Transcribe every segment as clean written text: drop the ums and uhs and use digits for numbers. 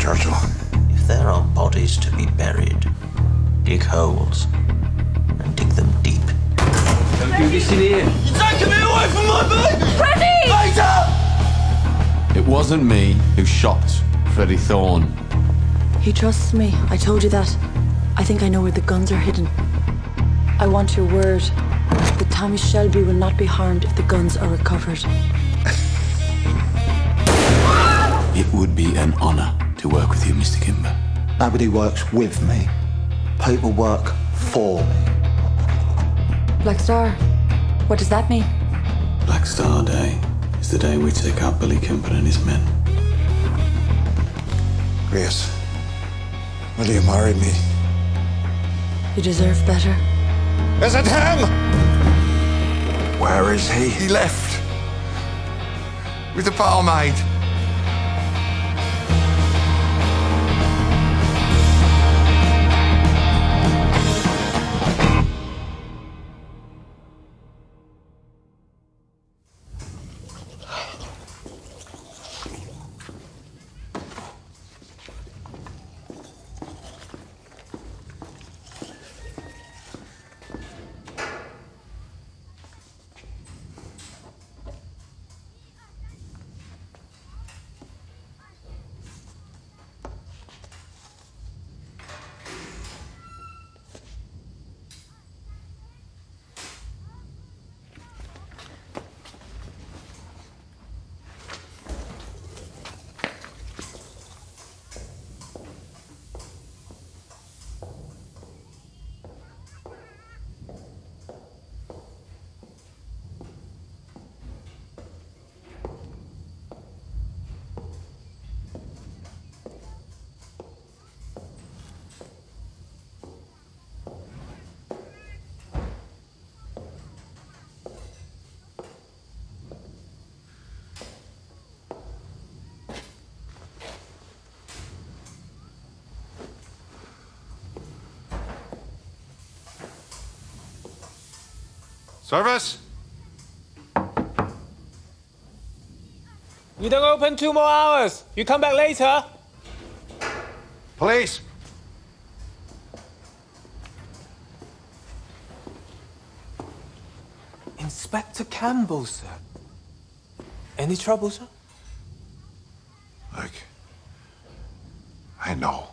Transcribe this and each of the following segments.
Churchill. If there are bodies to be buried, dig holes and dig them deep. Don't do this in here. You're taking me away from my baby! Freddie! Later! It wasn't me who shot Freddie Thorne. He trusts me. I told you that. I think I know where the guns are hidden. I want your word that Tommy Shelby will not be harmed if the guns are recovered. It would be an honor to work with you, Mr. Kimber. Nobody works with me. People work for me. Black Star, what does that mean? Black Star Day is the day we take out Billy Kimber and his men. Grace, will you marry me? You deserve better. Is it him? Where is he? He left. With the barmaid. Service? We don't open 2 more hours. You come back later. Police! Inspector Campbell, sir. Any trouble, sir? Look, I know.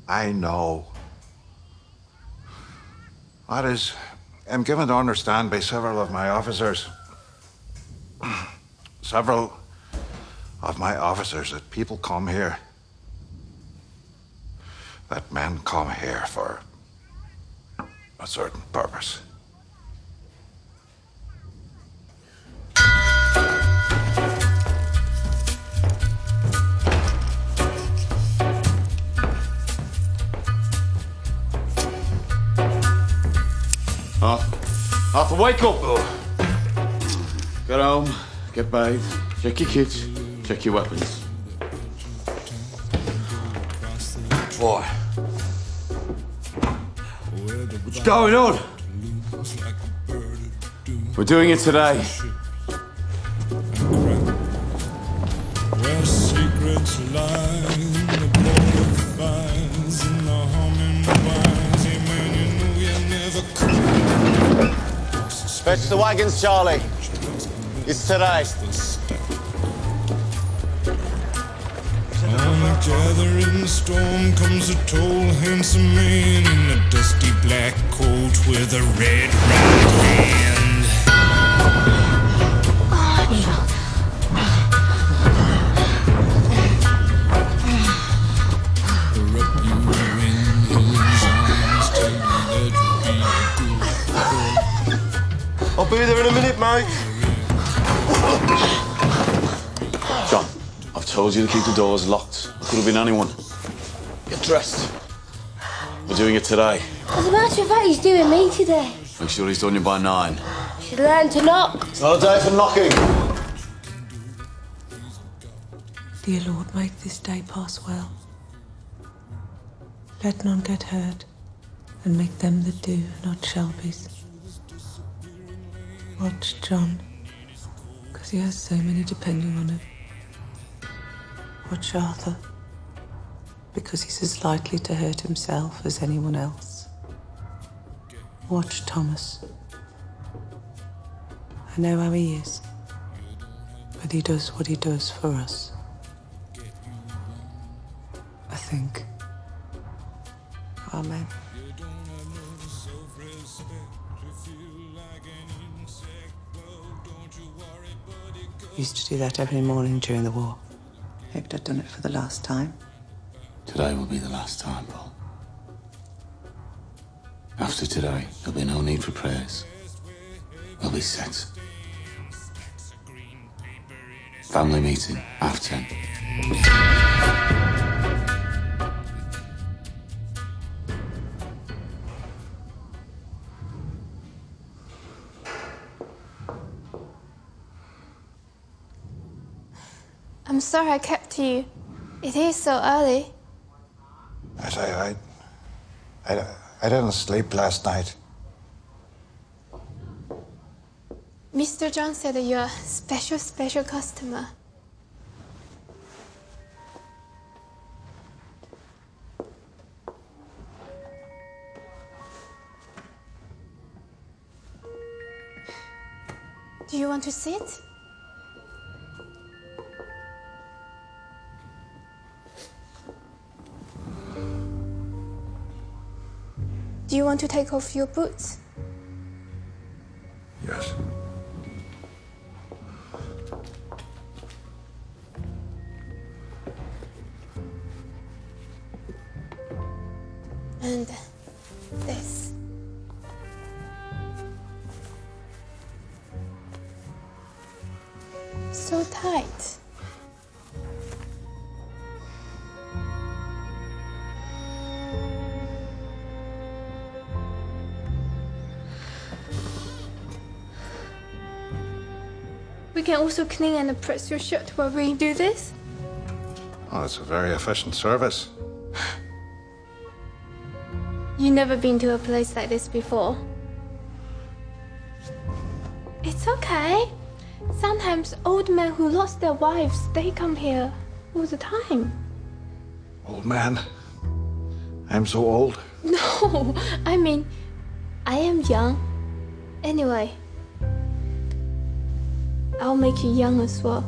I know. That is, I'm given to understand by several of my officers. Several of my officers that people come here. That men come here for a certain purpose. Arthur, wake up! Get home, get bathed, check your kit, check your weapons. Boy. What's going on? We're doing it today. Where secrets lie, the blood finds in the humming wines. Hey man, you know you never could. Fetch the wagons, Charlie. It's today. On a gathering storm comes a tall, handsome man in a dusty black coat with a red right hand. Wrap you in his arms, tell you that you'll be a good boy. I'll be there in a minute, mate. John, I've told you to keep the doors locked. It could have been anyone. Get dressed. We're doing it today. As a matter of fact, he's doing me today. Make sure he's done you by 9. Should learn to knock. It's not a day for knocking. Dear Lord, make this day pass well. Let none get hurt, and make them that do not Shelby's. Watch John, because he has so many depending on him. Watch Arthur, because he's as likely to hurt himself as anyone else. Watch Thomas. I know how he is, but he does what he does for us. I think. Amen. Used to do that every morning during the war. Hector done it for the last time. Today will be the last time, Paul. After today, there'll be no need for prayers. We'll be set. Family meeting, 10:30. I'm sorry I kept you. It is so early. I didn't sleep last night. Mr. John said that you're a special customer. Do you want to sit? Do you want to take off your boots? Yes. And this. So tight. We can also clean and press your shirt while we do this. Oh, it's a very efficient service. You've never been to a place like this before. It's okay. Sometimes old men who lost their wives, they come here all the time. Old man. I'm so old. No, I mean, I am young. Anyway, I'll make you young as well.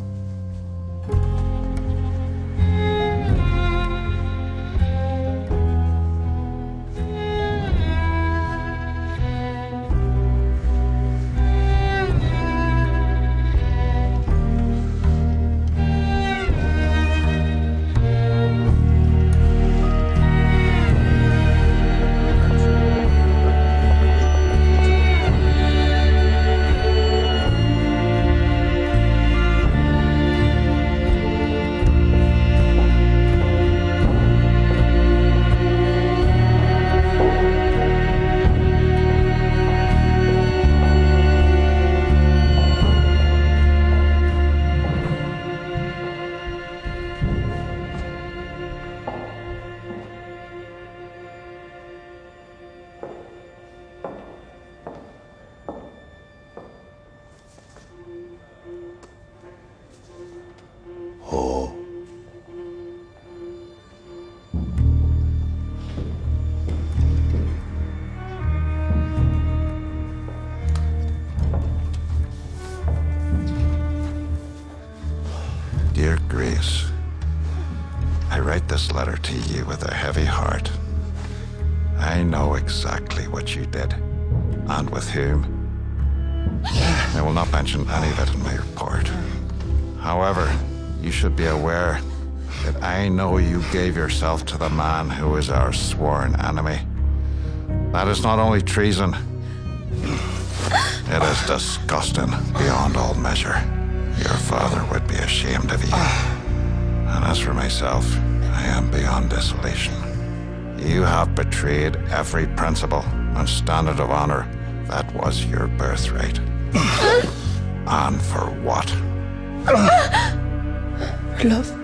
Dear Grace, I write this letter to you with a heavy heart. I know exactly what you did, and with whom. I will not mention any of it in my report. However, you should be aware that I know you gave yourself to the man who is our sworn enemy. That is not only treason, it is disgusting beyond all measure. Your father would be ashamed of you. And as for myself, I am beyond desolation. You have betrayed every principle and standard of honor that was your birthright. And for what? Love.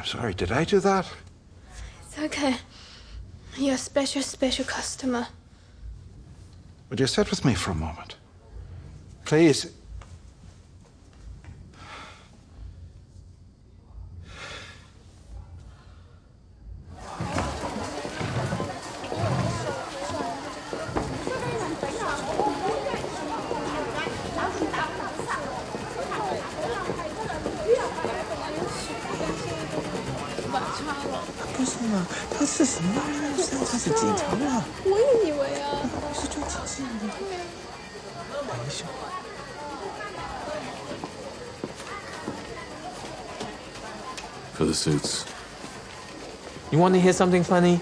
sorry, did I do that? It's okay. You're a special, special customer. Would you sit with me for a moment? Please. For the suits. You want to hear something funny?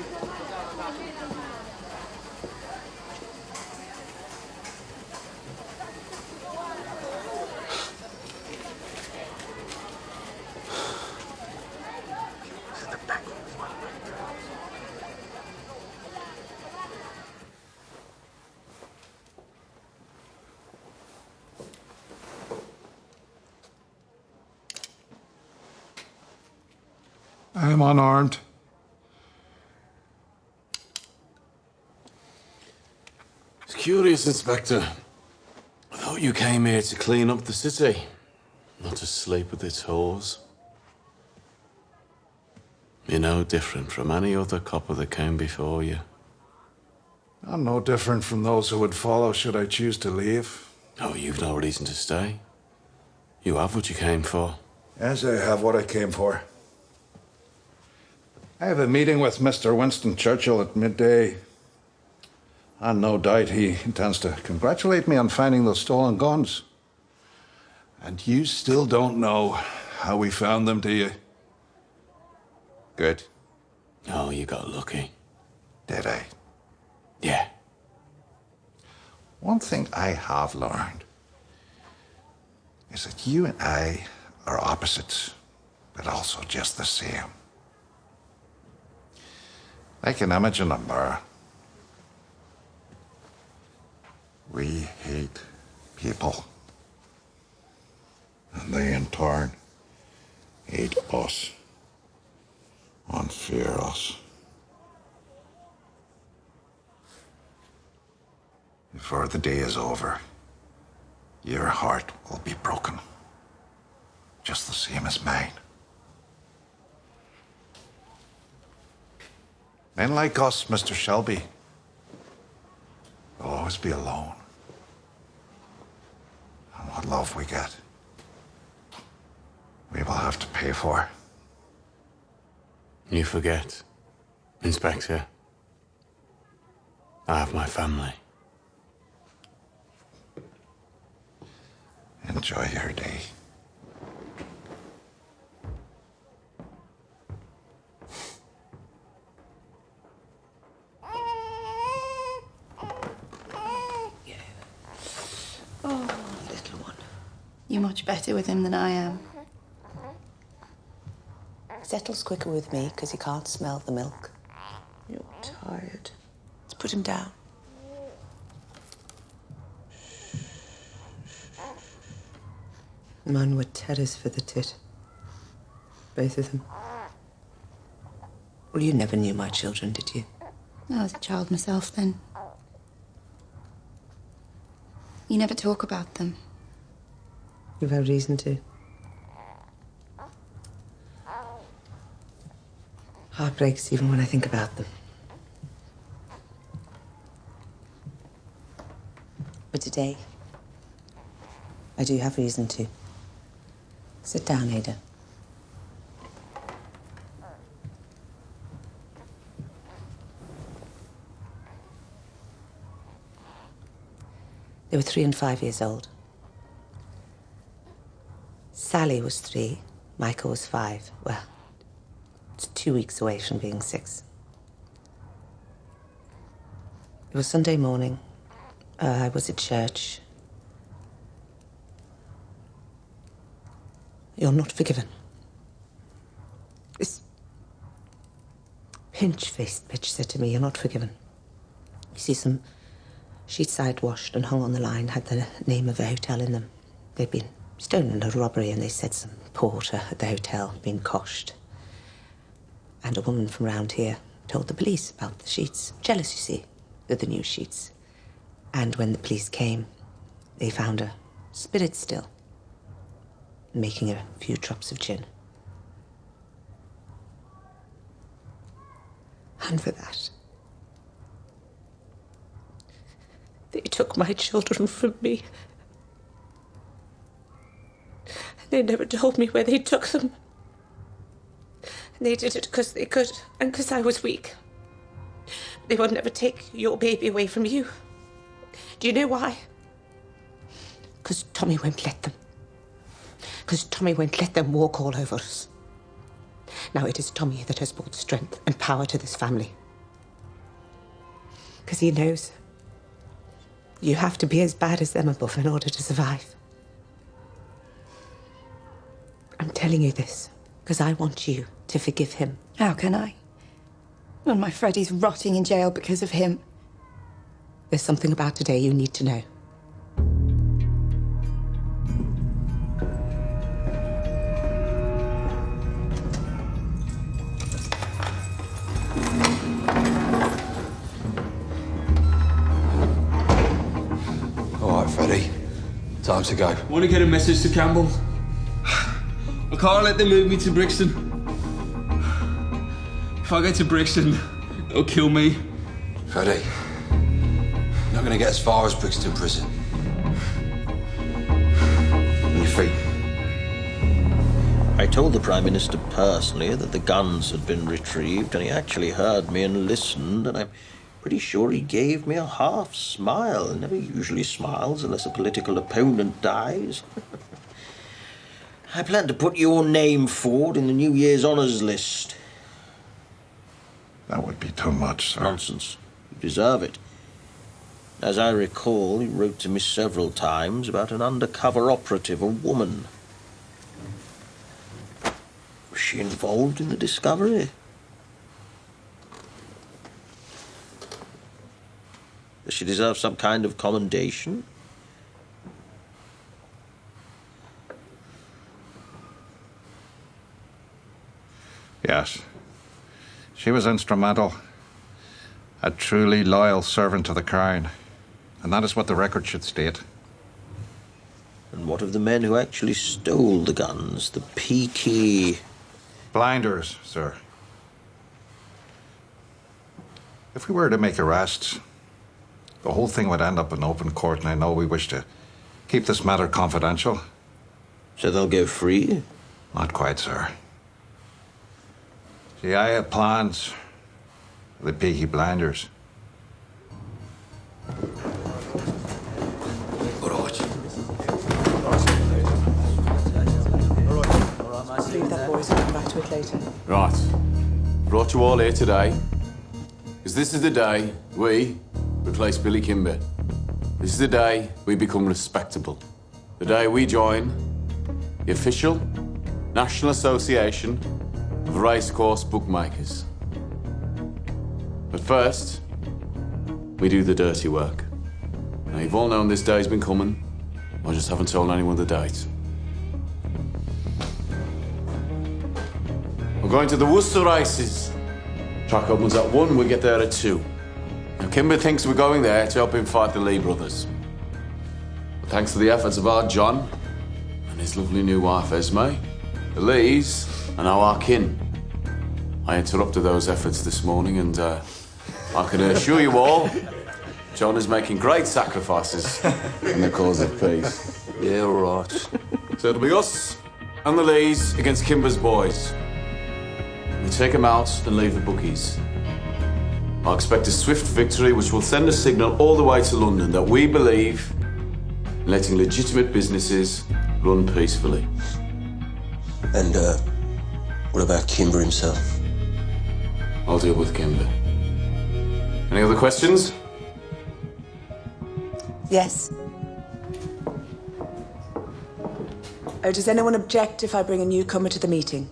I am unarmed. It's curious, Inspector. I thought you came here to clean up the city, not to sleep with its whores. You're no different from any other copper that came before you. I'm no different from those who would follow should I choose to leave. Oh, you've no reason to stay. You have what you came for. Yes, I have what I came for. I have a meeting with Mr. Winston Churchill at midday. And no doubt he intends to congratulate me on finding those stolen guns. And you still don't know how we found them, do you? Good. Oh, you got lucky. Did I? Yeah. One thing I have learned is that you and I are opposites, but also just the same. Like an image in a mirror. We hate people. And they in turn hate us and fear us. Before the day is over, your heart will be broken, just the same as mine. Men like us, Mr. Shelby, will always be alone. And what love we get, we will have to pay for. You forget, Inspector. I have my family. Enjoy your day. You're much better with him than I am. Settles quicker with me because he can't smell the milk. You're tired. Let's put him down. Man were terrors for the tit. Both of them. Well, you never knew my children, did you? I was a child myself then. You never talk about them. You've had reason to. Heart breaks even when I think about them. But today, I do have reason to. Sit down, Ada. They were 3 and 5 years old. Sally was 3, Michael was 5. Well, it's 2 weeks away from being 6. It was Sunday morning. I was at church. You're not forgiven. This pinch-faced bitch said to me, you're not forgiven. You see, some sheets I'd washed and hung on the line had the name of a hotel in them. They'd been stolen in a robbery, and they said some porter at the hotel had been coshed. And a woman from round here told the police about the sheets. Jealous, you see, of the new sheets. And when the police came, they found her spirit still, making a few drops of gin. And for that, they took my children from me. They never told me where they took them. And they did it because they could, and because I was weak. They would never take your baby away from you. Do you know why? Because Tommy won't let them. Because Tommy won't let them walk all over us. Now it is Tommy that has brought strength and power to this family. Because he knows you have to be as bad as them above in order to survive. I'm telling you this because I want you to forgive him. How can I? When my Freddie's rotting in jail because of him. There's something about today you need to know. All right, Freddie. Time to go. Want to get a message to Campbell? I can't let them move me to Brixton. If I get to Brixton, they'll kill me. Freddie, you're not going to get as far as Brixton Prison. On your feet. I told the Prime Minister personally that the guns had been retrieved, and he actually heard me and listened, and I'm pretty sure he gave me a half smile. He never usually smiles unless a political opponent dies. I plan to put your name forward in the New Year's honours list. That would be too much, sir. Nonsense. You deserve it. As I recall, he wrote to me several times about an undercover operative, a woman. Was she involved in the discovery? Does she deserve some kind of commendation? Yes. She was instrumental. A truly loyal servant to the Crown. And that is what the record should state. And what of the men who actually stole the guns? The peaky... Blinders, sir. If we were to make arrests, the whole thing would end up in open court, and I know we wish to keep this matter confidential. So they'll go free? Not quite, sir. See, I have plans for the peaky blinders. All right. Leave that, boys. We'll come back to it later. Right. Brought you all here today because this is the day we replace Billy Kimber. This is the day we become respectable. The day we join the official National Association of Racecourse Bookmakers. But first, we do the dirty work. Now, you've all known this day's been coming. I just haven't told anyone the date. We're going to the Worcester races. Track opens at 1, we get there at 2. Now, Kimber thinks we're going there to help him fight the Lee brothers. But thanks to the efforts of our John and his lovely new wife, Esme, the Lees are now our kin. I interrupted those efforts this morning, and I can assure you all, John is making great sacrifices in the cause of peace. Yeah, all right. So it'll be us and the Lees against Kimber's boys. We take them out and leave the bookies. I expect a swift victory which will send a signal all the way to London that we believe in letting legitimate businesses run peacefully. And, what about Kimber himself? I'll deal with Kimber. Any other questions? Yes. Oh, does anyone object if I bring a newcomer to the meeting?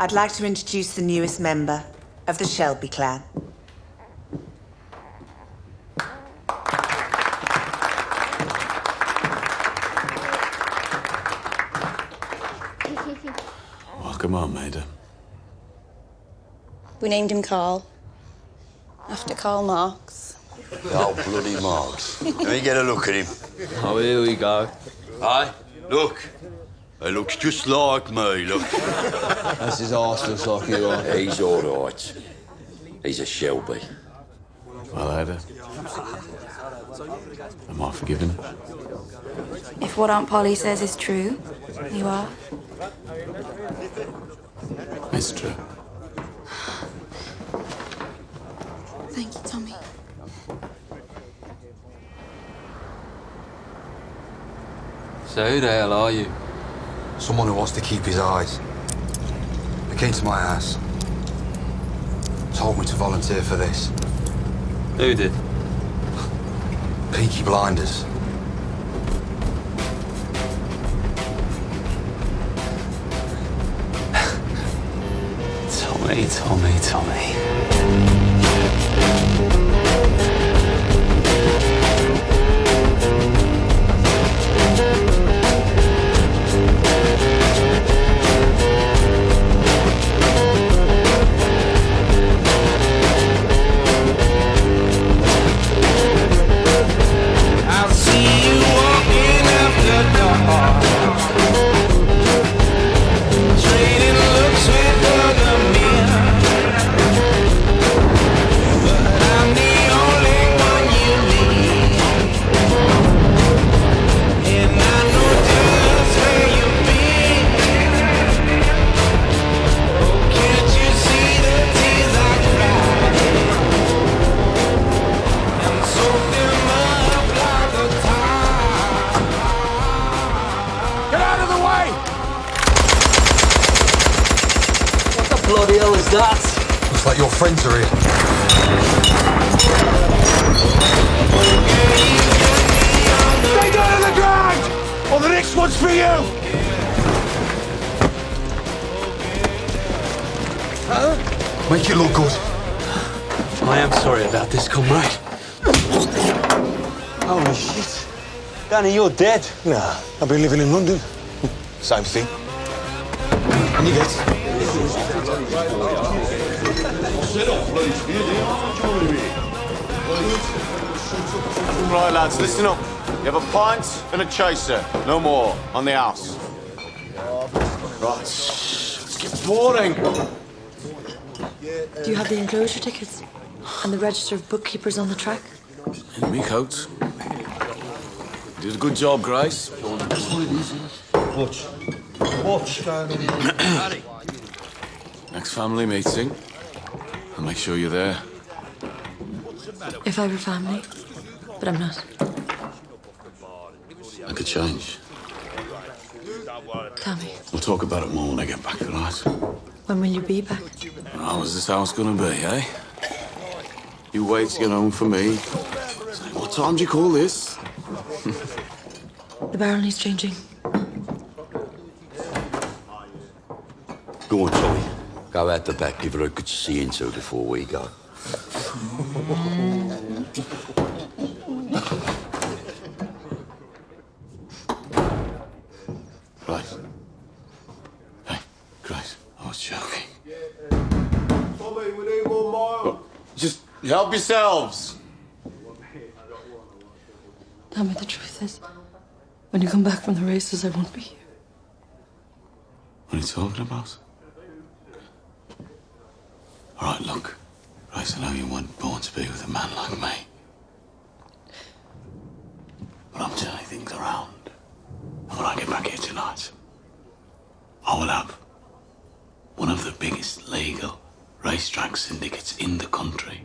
I'd like to introduce the newest member of the Shelby clan. Welcome home, Maida. We named him Carl. After Karl Marx. Oh, bloody Marx. Let me get a look at him. Oh, here we go. Aye, look. He looks just like me, look. That's his arse looks like you are. He's all right. He's a Shelby. Well, Ada. Am I forgiven? If what Aunt Polly says is true, you are. It's true. Thank you, Tommy. So who the hell are you? Someone who wants to keep his eyes. They came to my house. Told me to volunteer for this. Who did? Peaky Blinders. Tommy. I'll see you walking after dark, trading looks with other men. But I'm the only one you need, and I know just where you've been. Oh, can't you see the tears I cry? And soak them up like a tide. Get out of the way! What the bloody hell is that? Looks like your friends are here. Stay down on the ground! Or the next one's for you! Make it look good. I am sorry about this, comrade. Holy shit. Danny, you're dead. Nah, I've been living in London. Same thing. And you get? Right, lads, listen up. You have a pint and a chaser. No more. On the house. Right. Let's get boring. Do you have the enclosure tickets? And the register of bookkeepers on the track? In me coat. You did a good job, Grace. Watch. Next family meeting. I'll make sure you're there. If I were family. But I'm not. I could change. Tommy, We'll talk about it more when I get back, all right? when will you be back? How is this house gonna be, eh? You wait to get home for me. Say, what time do you call this? The barrel needs changing. Go on, Tommy. Go out the back, give her a good see into before we go. Right. Hey, Grace, I was joking. Tommy, we need 1 mile. Just help yourselves. Tommy, the truth is, when you come back from the races, I won't be here. What are you talking about? All right, look. Grace, I know you weren't born to be with a man like me. But I'm turning things around. And when I get back here tonight, I will have one of the biggest legal racetrack syndicates in the country.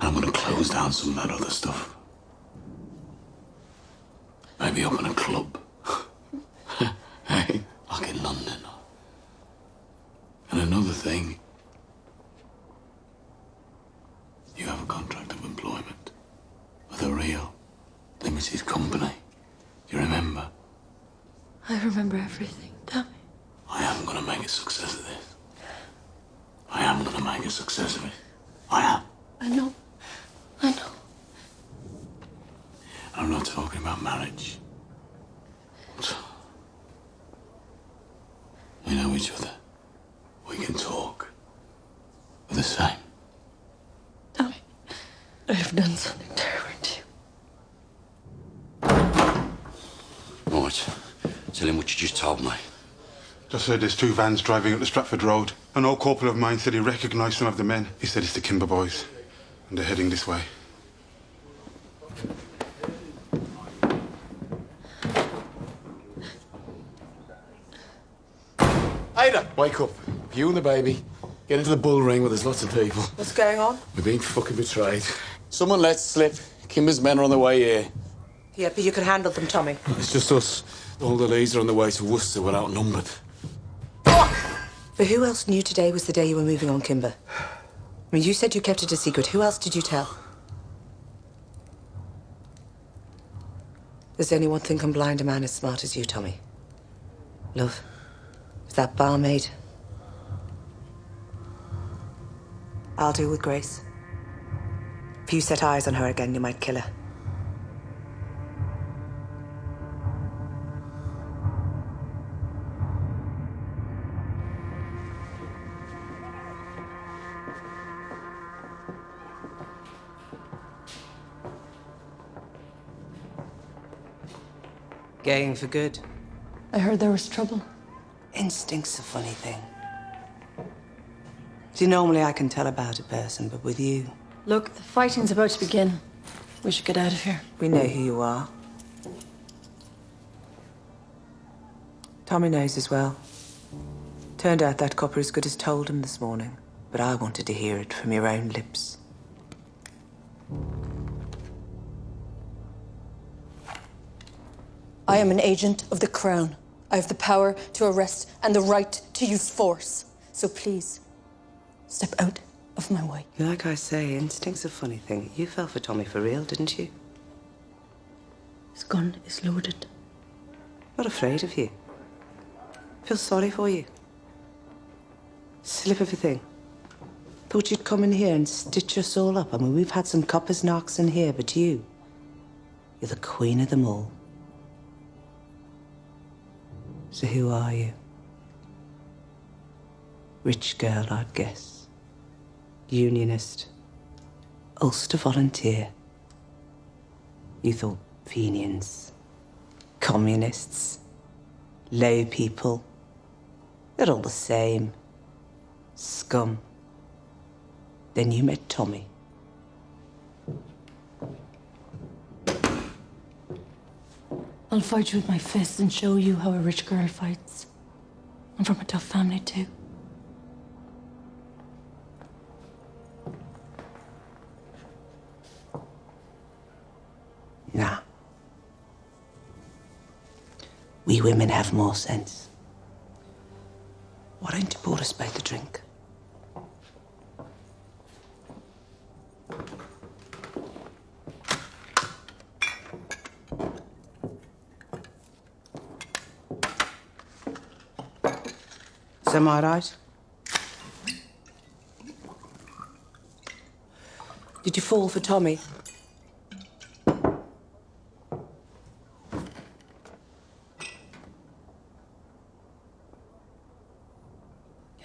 And I'm going to close down some of that other stuff. Maybe open a club. Hey, like in London. And another thing, you have a contract of employment with a real limited company. Do you remember? I remember everything, Tommy. I am going to make a success of this. I am going to make a success of it. I am. I know. I know. I'm not talking about marriage. have done something terrible to you. Right. Tell him what you just told me. Just heard there's 2 vans driving up the Stratford Road. An old corporal of mine said he recognised some of the men. He said it's the Kimber boys, and they're heading this way. Ada, wake up. You and the baby. Get into the bull ring where there's lots of people. What's going on? We're being fucking betrayed. Someone let slip. Kimber's men are on their way here. Yeah, but you can handle them, Tommy. It's just us. All the leads are on the way to Worcester. We're outnumbered. But who else knew today was the day you were moving on, Kimber? I mean, you said you kept it a secret. Who else did you tell? Does anyone think I'm blind a man as smart as you, Tommy? Love, is that barmaid? I'll deal with Grace. If you set eyes on her again, you might kill her. Going for good. I heard there was trouble. Instinct's a funny thing. See, normally I can tell about a person, but with you... Look, the fighting's about to begin. We should get out of here. We know who you are. Tommy knows as well. Turned out that copper as good as told him this morning, but I wanted to hear it from your own lips. I am an agent of the Crown. I have the power to arrest and the right to use force. So please, step out of my way. Like I say, instinct's a funny thing. You fell for Tommy for real, didn't you? His gun is loaded. Not afraid of you. Feel sorry for you. Slip of a thing. Thought you'd come in here and stitch us all up. I mean, we've had some coppers knocks in here, but you're the queen of them all. So who are you? Rich girl, I'd guess. Unionist. Ulster volunteer. You thought Fenians, communists, low people. They're all the same. Scum. Then you met Tommy. I'll fight you with my fists and show you how a rich girl fights. I'm from a tough family, too. Nah. We women have more sense. Why don't you pour us both a drink? Am I right? Did you fall for Tommy?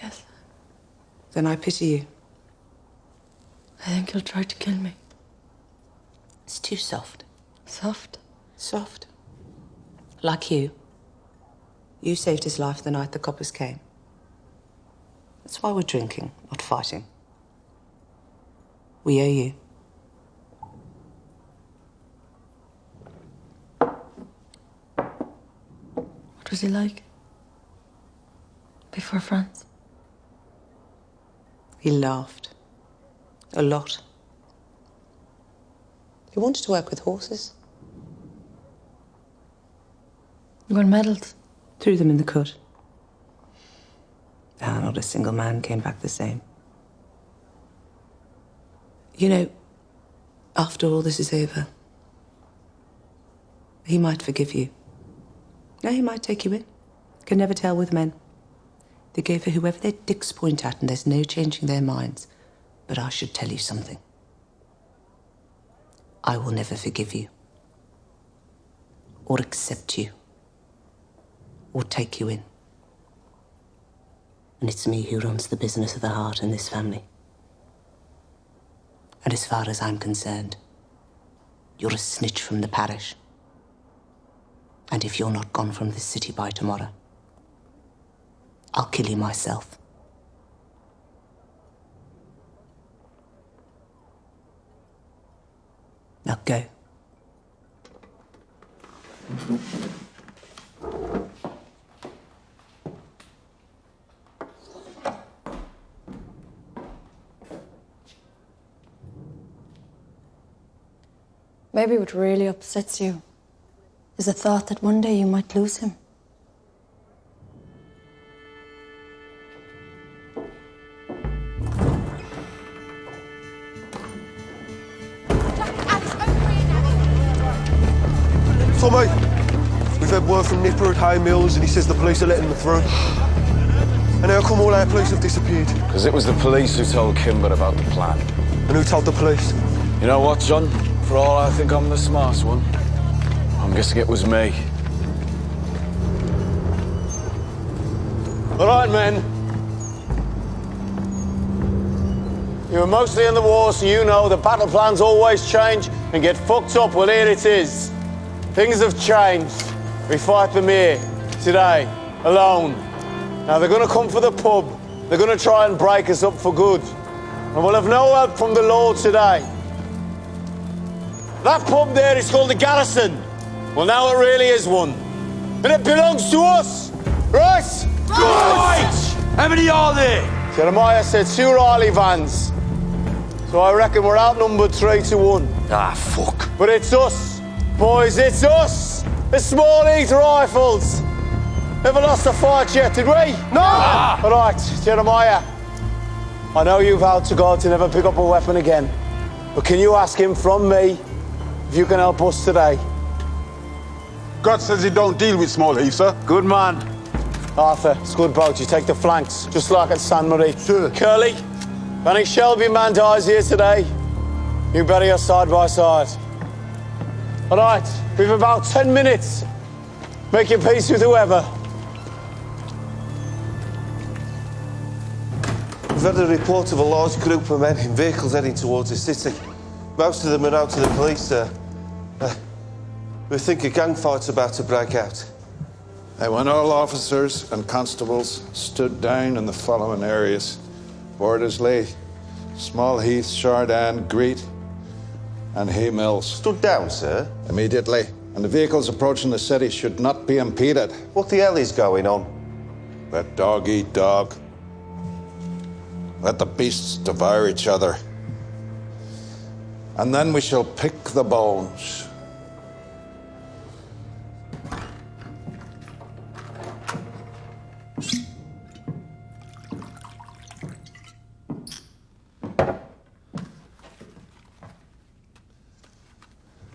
Yes. Then I pity you. I think he'll try to kill me. It's too soft. Soft? Soft. Like you. You saved his life the night the coppers came. That's why we're drinking, not fighting. We owe you. What was he like? Before France? He laughed. A lot. He wanted to work with horses. You won medals? Threw them in the cut. Not a single man came back the same. You know, after all this is over, he might forgive you. No, he might take you in. Can never tell with men. They go for whoever their dicks point at, and there's no changing their minds. But I should tell you something. I will never forgive you. Or accept you. Or take you in. And it's me who runs the business of the heart in this family. And as far as I'm concerned, you're a snitch from the parish. And if you're not gone from this city by tomorrow, I'll kill you myself. Now go. Maybe what really upsets you is the thought that one day you might lose him. Tommy, we've had word from Nipper at Hay Mills and he says the police are letting them through. And how come all our police have disappeared? Because it was the police who told Kimber about the plan. And who told the police? You know what, John? For all I think I'm the smart one, I'm guessing it was me. All right, men. You were mostly in the war, so you know the battle plans always change and get fucked up. Well, here it is. Things have changed. We fight them here, today, alone. Now, they're going to come for the pub. They're going to try and break us up for good. And we'll have no help from the law today. That pub there is called the Garrison. Well, now it really is one. And it belongs to us, right? Right! How many are there? Jeremiah said 2 Riley vans. So I reckon we're outnumbered 3-1. Ah, fuck. But it's us, boys, it's us! The Small Heath Rifles! Never lost a fight yet, did we? No! All right, Jeremiah. I know you vowed to God to never pick up a weapon again. But can you ask him from me if you can help us today? God says he don't deal with Small Heath, sir. Good man. Arthur, it's good boat. You take the flanks, just like at San Marie. Sure. Curly, if any Shelby man dies here today, you bury us side by side. All right, we've about 10 minutes. Make your peace with whoever. We've had a report of a large group of men in vehicles heading towards the city. Most of them are out to the police, sir. We think a gang fight's about to break out. I want all officers and constables stood down in the following areas: Bordersley, Small Heath, Chardin, Greet, and Hay Mills. Stood down, sir? Immediately. And the vehicles approaching the city should not be impeded. What the hell is going on? Let dog eat dog. Let the beasts devour each other. And then we shall pick the bones.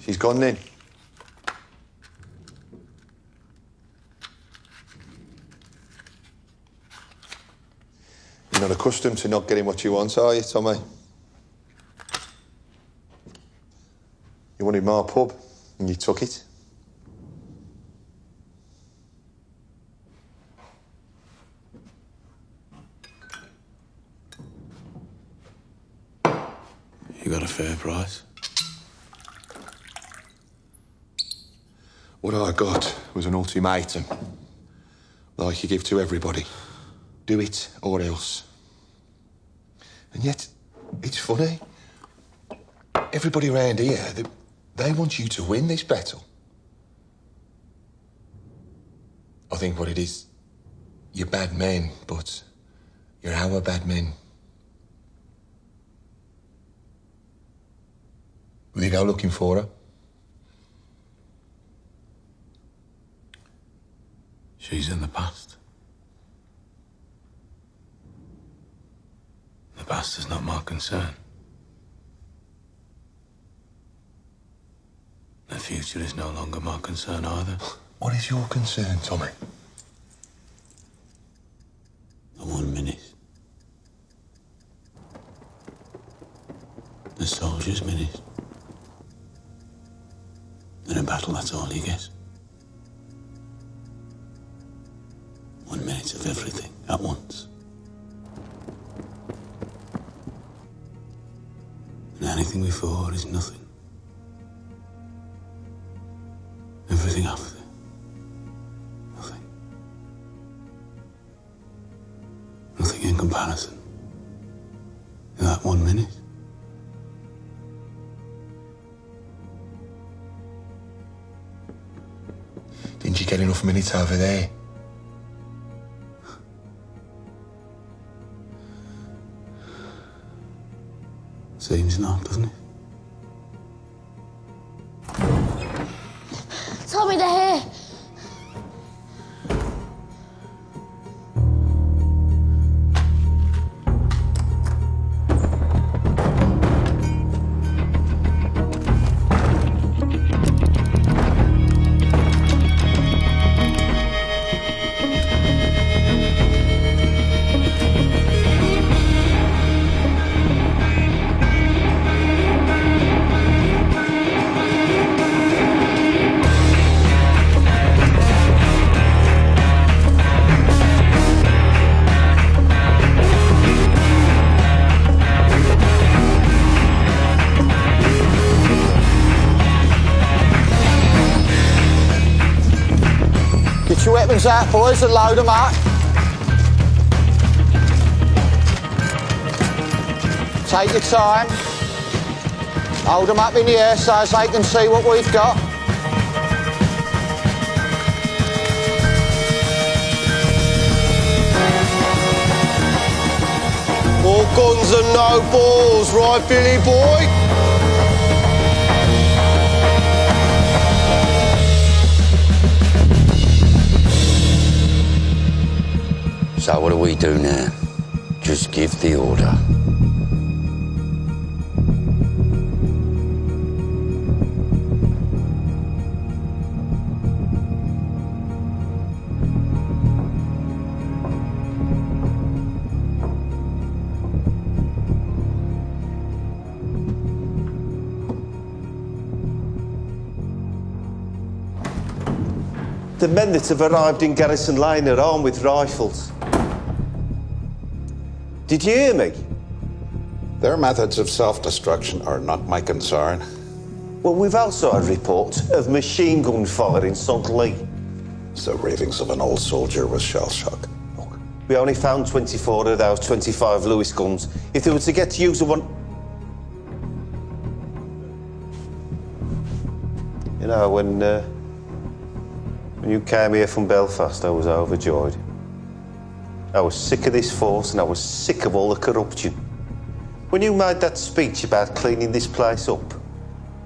She's gone in. You're not accustomed to not getting what you want, are you, Tommy? You wanted my pub, and you took it. You got a fair price. What I got was an ultimatum, like you give to everybody. Do it or else. And yet, it's funny. Everybody around here, they want you to win this battle. I think what it is, you're bad men, but you're our bad men. Will you go looking for her? She's in the past. The past is not my concern. The future is no longer my concern either. What is your concern, Tommy? The 1 minute. The soldier's minute. In a battle, that's all you get. 1 minute of everything at once. And Everything before is nothing. Everything after, nothing. Nothing in comparison. In that 1 minute. Didn't you get enough minutes over there? Seems not, doesn't it? Tommy, they're here. Get your weapons out, boys, and load them up. Take your time. Hold them up in the air so as they can see what we've got. All guns and no balls, right, Billy boy? So what do we do now? Just give the order. The men that have arrived in Garrison Lane are armed with rifles. Did you hear me? Their methods of self-destruction are not my concern. Well, we've also had reports of machine gun fire in St. Lee. It's the ravings of an old soldier with shell shock. We only found 24 of those 25 Lewis guns. If they were to get to use of one... You know, when you came here from Belfast, I was overjoyed. I was sick of this force and I was sick of all the corruption. When you made that speech about cleaning this place up,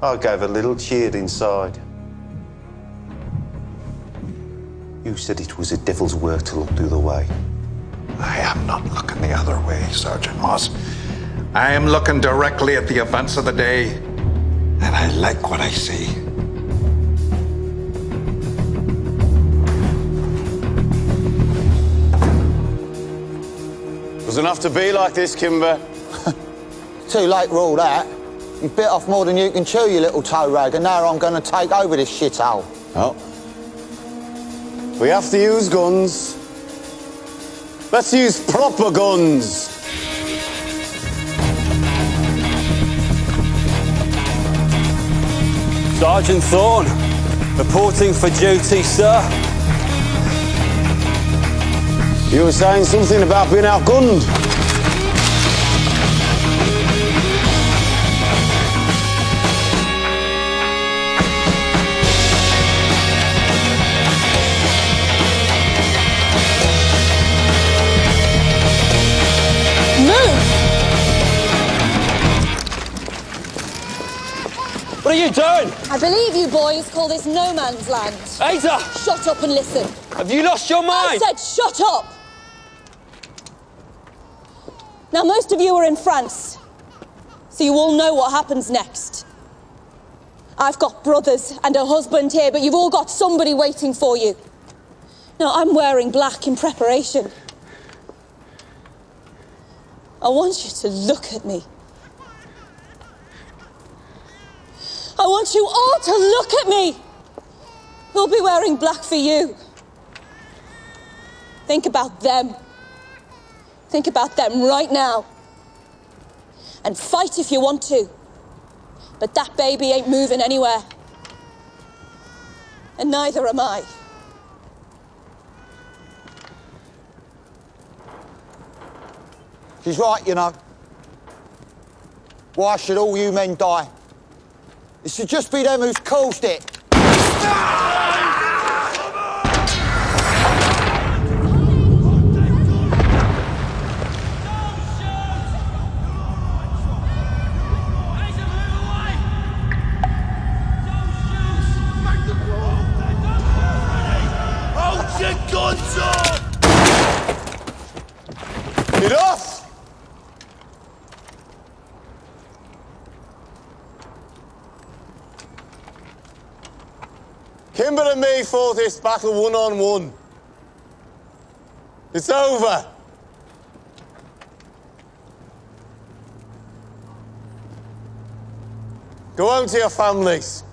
I gave a little cheer inside. You said it was a devil's work to look the other way. I am not looking the other way, Sergeant Moss. I am looking directly at the events of the day, and I like what I see. It was enough to be like this, Kimber. Too late for all that. You bit off more than you can chew, you little toe rag, and now I'm going to take over this shithole. Oh. We have to use guns. Let's use proper guns. Sergeant Thorne, reporting for duty, sir. You were saying something about being outgunned. What are you doing? I believe you boys call this no man's land. Ada! Shut up and listen. Have you lost your mind? I said shut up! Now, most of you are in France, so you all know what happens next. I've got brothers and a husband here, but you've all got somebody waiting for you. Now, I'm wearing black in preparation. I want you to look at me. I want you all to look at me. Who'll be wearing black for you? Think about them. Think about them right now. And fight if you want to. But that baby ain't moving anywhere. And neither am I. She's right, you know. Why should all you men die? It should just be them who's caused it. Hold your guns up! Enough! Kimber and me fought this battle one-on-one. It's over. Go home to your families.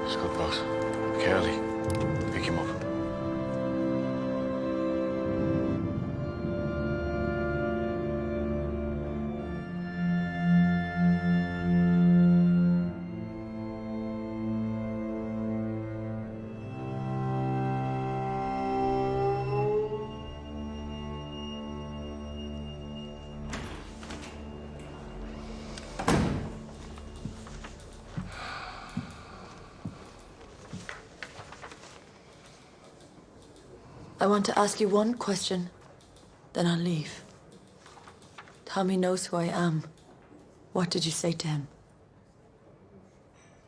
Scott, boss. Curly. Pick him up. I want to ask you one question, then I'll leave. Tommy knows who I am. What did you say to him?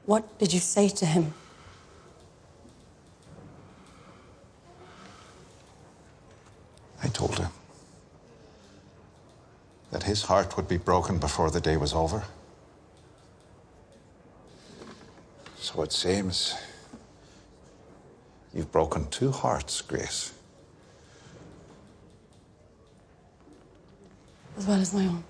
What did you say to him? I told him that his heart would be broken before the day was over. So it seems you've broken two hearts, Grace. As well as my own.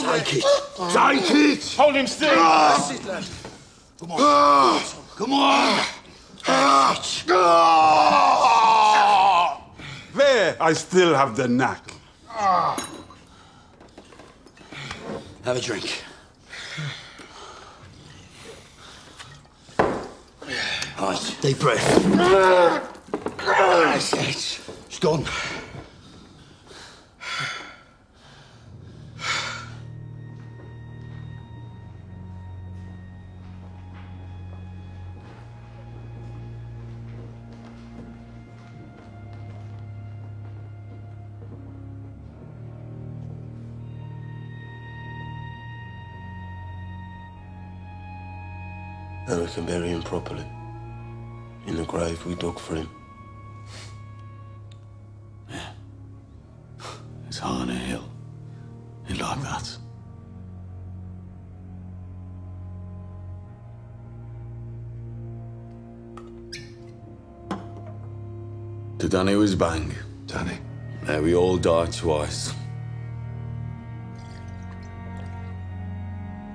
Take it! Take it! Hold him still! Come on! Come on! There, I still have the knack. Have a drink. All right, deep breath. That's it. It's gone. And we can bury him properly. In the grave we dug for him. It's high on a hill. He'd like that. To Danny was bang. Danny. Now we all died twice.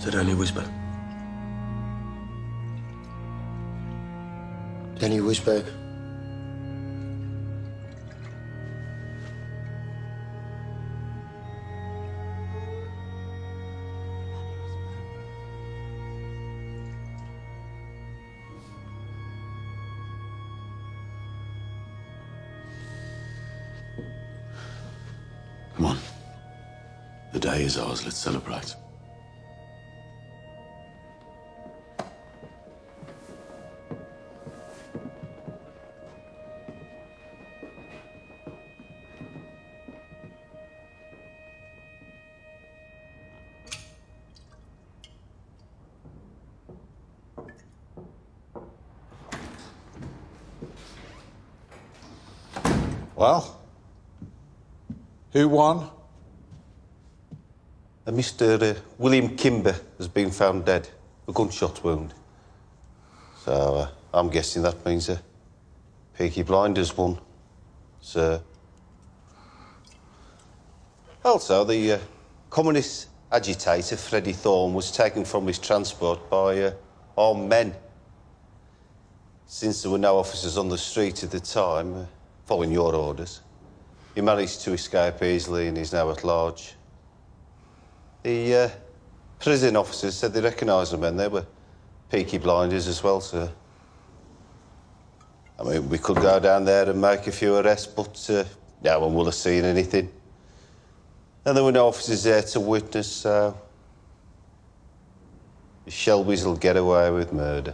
To Danny Wisberg. Danny Wisberg. Come on. The day is ours. Let's celebrate. Well, who won? Mr. William Kimber has been found dead, a gunshot wound. So I'm guessing that means Peaky Blinders won, sir. Also, the communist agitator Freddie Thorne was taken from his transport by armed men. Since there were no officers on the street at the time, following your orders, he managed to escape easily and is now at large. The prison officers said they recognised the men. They were Peaky Blinders as well, sir. I mean, we could go down there and make a few arrests, but no one will have seen anything. And there were no officers there to witness, so the Shelbys will get away with murder.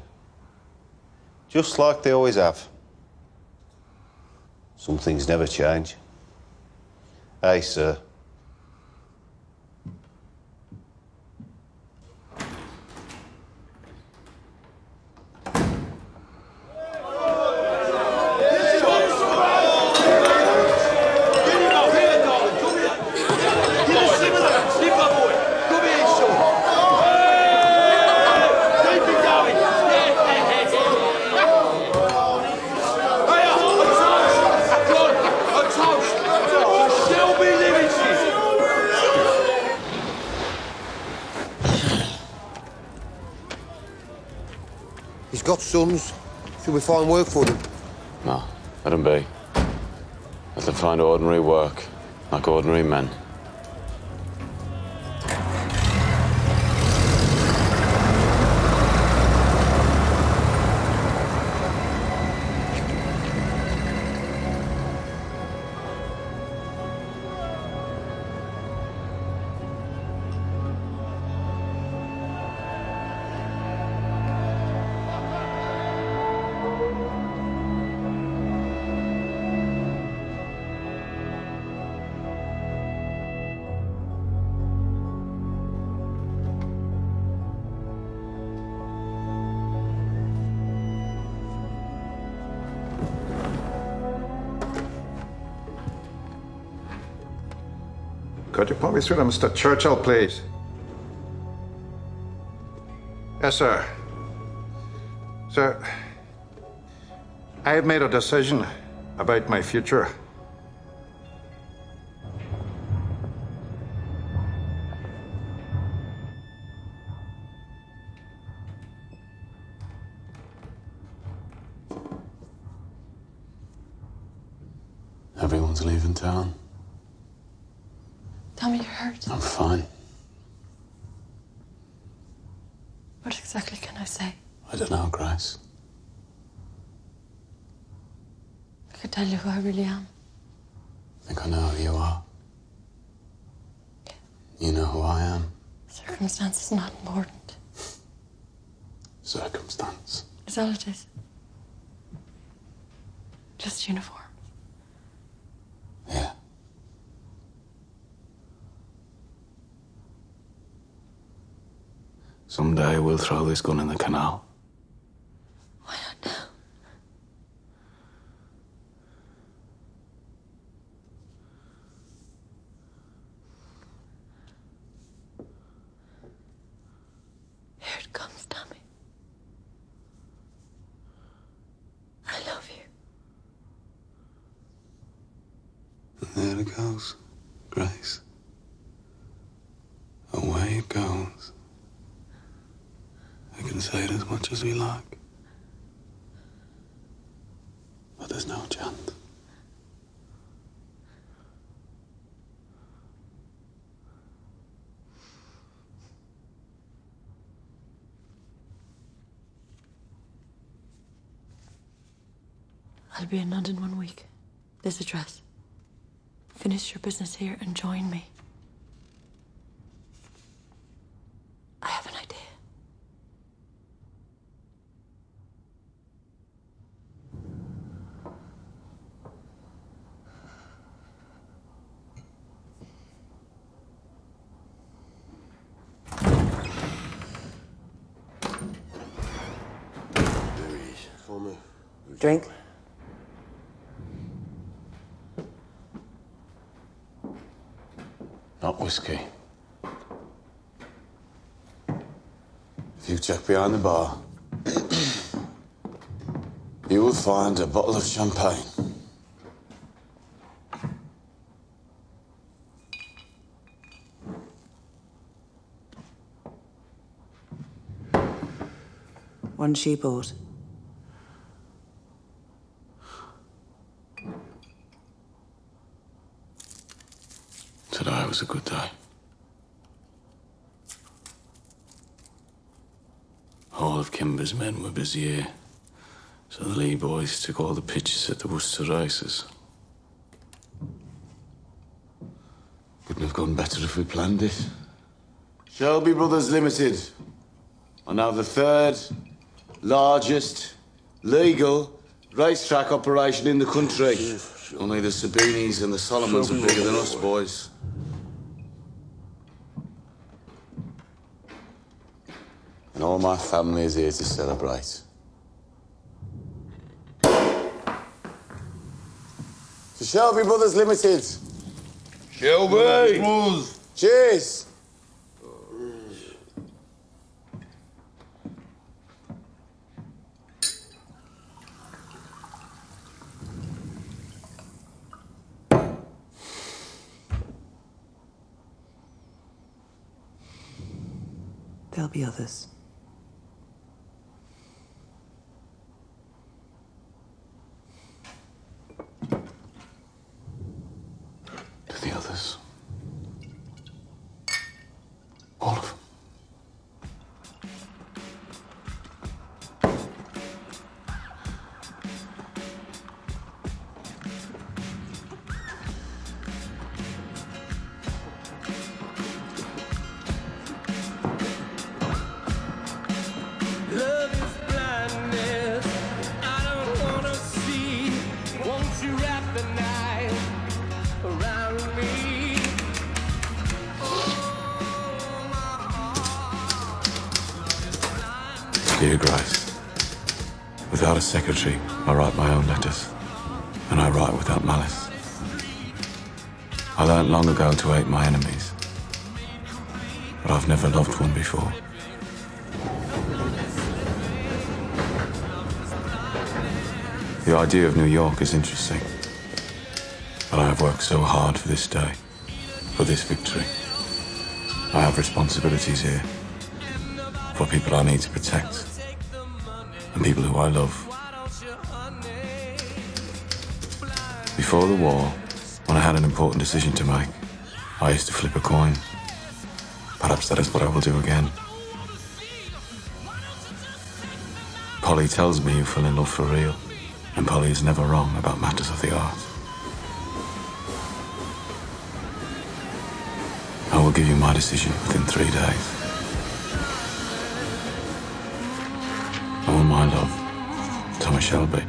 Just like they always have. Some things never change. Hey, sir. He's got sons. Should we find work for them? No, let them be. Let them find ordinary work, like ordinary men. Could you put me through to Mr. Churchill, please? Yes, sir. Sir, I have made a decision about my future. Everyone's leaving town. Tell me you're hurt. I'm fine. What exactly can I say? I don't know, Grace. I could tell you who I really am. I think I know who you are. You know who I am. Circumstance is not important. Circumstance. Is all it is. Just uniforms. Yeah. Someday we'll throw this gun in the canal. Why not now? Here it comes, Tommy. I love you. And there it goes, Grace. Away it goes. We can say it as much as we like. But there's no chance. I'll be in London 1 week. This address. Finish your business here and join me. I have an idea. Drink? not whiskey. If you check behind the bar, you will find a bottle of champagne. One she bought. Today was a good day. All of Kimber's men were busy here, so the Lee boys took all the pictures at the Worcester races. Couldn't have gone better if we planned it. Shelby Brothers Limited are now the third largest legal racetrack operation in the country. Only the Sabinis and the Solomons are bigger than us, boys. And all my family is here to celebrate. To Shelby Brothers Limited. Shelby! Cheers! There'll be others. To the others. All of them. Love is blindness. I don't wanna see. Won't you wrap the night around me? Dear Grace, without a secretary, I write my own letters, and I write without malice. I learnt long ago to hate my enemies, but I've never loved one before. The idea of New York is interesting, but I have worked so hard for this day, for this victory. I have responsibilities here for people I need to protect and people who I love. Before the war, when I had an important decision to make, I used to flip a coin. Perhaps that is what I will do again. Polly tells me you fell in love for real, and Polly is never wrong about matters of the art. I will give you my decision within 3 days. All my love, Thomas Shelby.